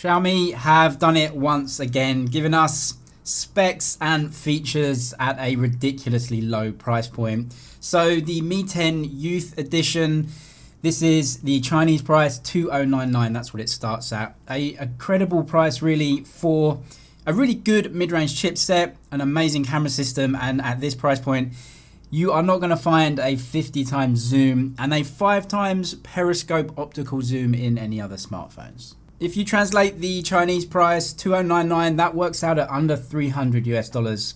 Xiaomi have done it once again, giving us specs and features at a ridiculously low price point. So the Mi 10 Youth Edition, this is the Chinese price, 2099. That's what it starts at. A credible price really for a really good mid-range chipset, an amazing camera system, and at this price point, you are not going to find a 50 times zoom and a 5 times periscope optical zoom in any other smartphones. If you translate the Chinese price, 2099, that works out at under $300 US.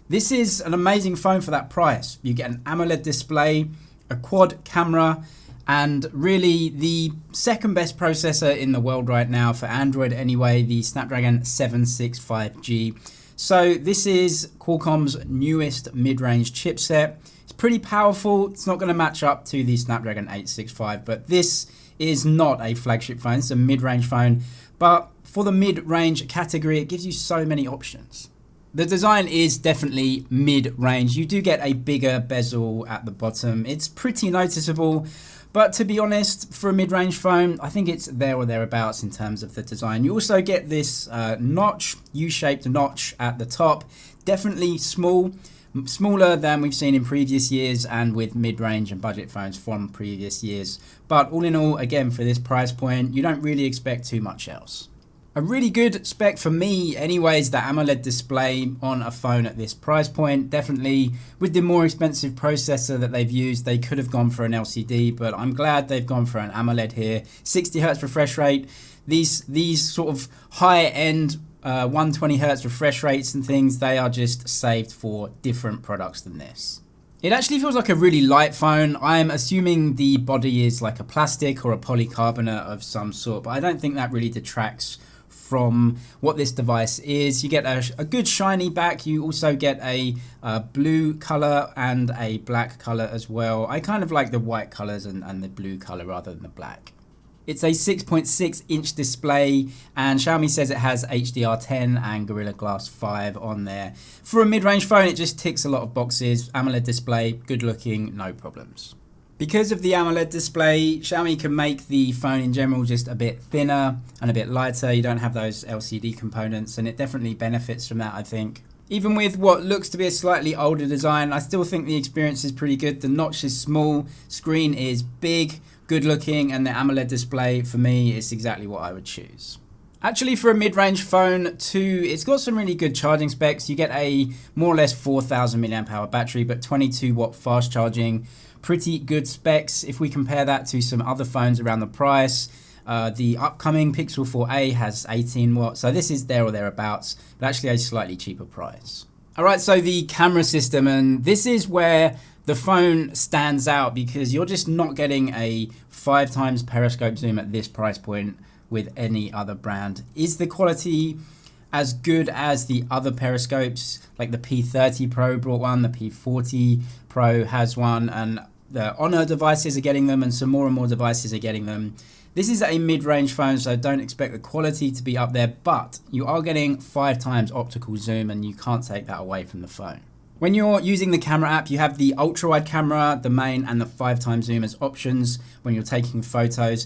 This is an amazing phone for that price. You get an AMOLED display, a quad camera, and really the second best processor in the world right now for Android anyway, the Snapdragon 765G. So this is Qualcomm's newest mid-range chipset. It's pretty powerful. It's not going to match up to the Snapdragon 865, but this is not a flagship phone. It's a mid-range phone, but for the mid-range category, it gives you so many options. The design is definitely mid-range. You do get a bigger bezel at the bottom. It's pretty noticeable, but to be honest, for a mid-range phone, I think it's there or thereabouts in terms of the design. You also get this notch, U-shaped notch at the top. Definitely smaller than we've seen in previous years and with mid-range and budget phones from previous years. But all in all, again, for this price point, you don't really expect too much else. A really good spec for me anyways, the AMOLED display on a phone at this price point. Definitely with the more expensive processor that they've used, they could have gone for an LCD, but I'm glad they've gone for an AMOLED here. 60 Hz refresh rate. These sort of higher-end 120 Hz refresh rates and things, they are just saved for different products than this. It actually feels like a really light phone. I'm assuming the body is like a plastic or a polycarbonate of some sort, but I don't think that really detracts from what this device is. You get a good shiny back. You also get a blue color and a black color as well. I kind of like the white colors and the blue color rather than the black. It's a 6.6 inch display, and Xiaomi says it has HDR10 and Gorilla Glass 5 on there. For a mid-range phone, it just ticks a lot of boxes. AMOLED display, good looking, no problems. Because of the AMOLED display, Xiaomi can make the phone in general just a bit thinner and a bit lighter. You don't have those LCD components, and it definitely benefits from that, I think. Even with what looks to be a slightly older design, I still think the experience is pretty good. The notch is small, screen is big, good looking, and the AMOLED display for me is exactly what I would choose. Actually, for a mid-range phone too, it's got some really good charging specs. You get a more or less 4,000 mAh battery, but 22 watt fast charging. Pretty good specs if we compare that to some other phones around the price. The upcoming Pixel 4a has 18 watts, so this is there or thereabouts, but actually a slightly cheaper price. Alright, so the camera system, and this is where the phone stands out because you're just not getting a 5 times periscope zoom at this price point with any other brand. Is the quality as good as the other periscopes? Like the P30 Pro brought one, the P40 Pro has one, and the Honor devices are getting them, and some more and more devices are getting them. This is a mid-range phone, so don't expect the quality to be up there, but you are getting 5 times optical zoom, and you can't take that away from the phone. When you're using the camera app, you have the ultra-wide camera, the main, and the 5 times zoom as options when you're taking photos.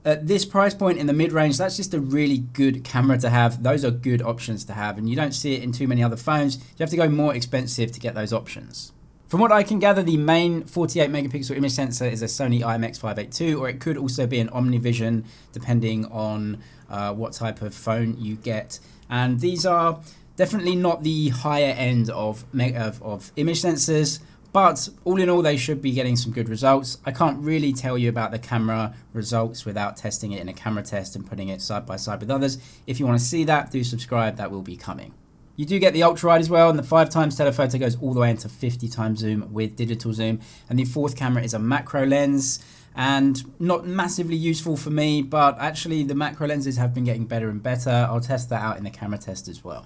At this price point in the mid-range, that's just a really good camera to have. Those are good options to have, and you don't see it in too many other phones. You have to go more expensive to get those options. From what I can gather, the main 48 megapixel image sensor is a Sony IMX582, or it could also be an OmniVision, depending on what type of phone you get. And these are definitely not the higher end of image sensors, but all in all, they should be getting some good results. I can't really tell you about the camera results without testing it in a camera test and putting it side by side with others. If you want to see that, do subscribe, that will be coming. You do get the ultra wide as well, and the 5 times telephoto goes all the way into 50 times zoom with digital zoom. And the fourth camera is a macro lens, and not massively useful for me, but actually the macro lenses have been getting better and better. I'll test that out in the camera test as well.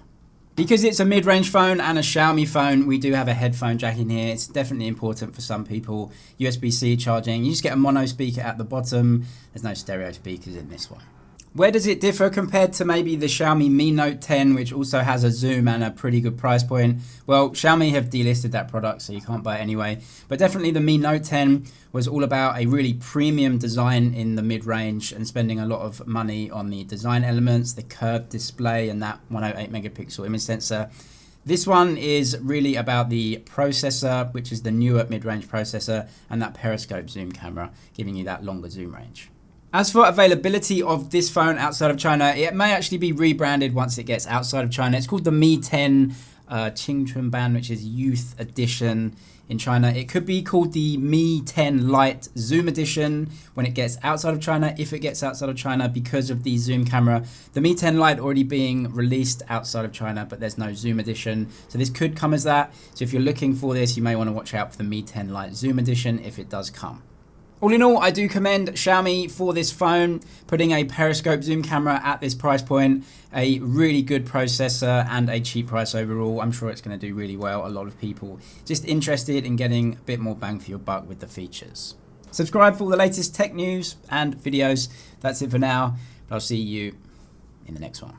Because it's a mid-range phone and a Xiaomi phone, we do have a headphone jack in here. It's definitely important for some people. USB-C charging. You just get a mono speaker at the bottom. There's no stereo speakers in this one. Where does it differ compared to maybe the Xiaomi Mi Note 10, which also has a zoom and a pretty good price point? Well, Xiaomi have delisted that product, so you can't buy it anyway. But definitely the Mi Note 10 was all about a really premium design in the mid-range and spending a lot of money on the design elements, the curved display, and that 108 megapixel image sensor. This one is really about the processor, which is the newer mid-range processor, and that periscope zoom camera, giving you that longer zoom range. As for availability of this phone outside of China, it may actually be rebranded once it gets outside of China. It's called the Mi 10 Qingchunban, which is Youth Edition in China. It could be called the Mi 10 Lite Zoom Edition when it gets outside of China, if it gets outside of China because of the zoom camera. The Mi 10 Lite already being released outside of China, but there's no Zoom Edition. So this could come as that. So if you're looking for this, you may want to watch out for the Mi 10 Lite Zoom Edition if it does come. All in all, I do commend Xiaomi for this phone, putting a periscope zoom camera at this price point, a really good processor and a cheap price overall. I'm sure it's going to do really well. A lot of people just interested in getting a bit more bang for your buck with the features. Subscribe for all the latest tech news and videos. That's it for now, but I'll see you in the next one.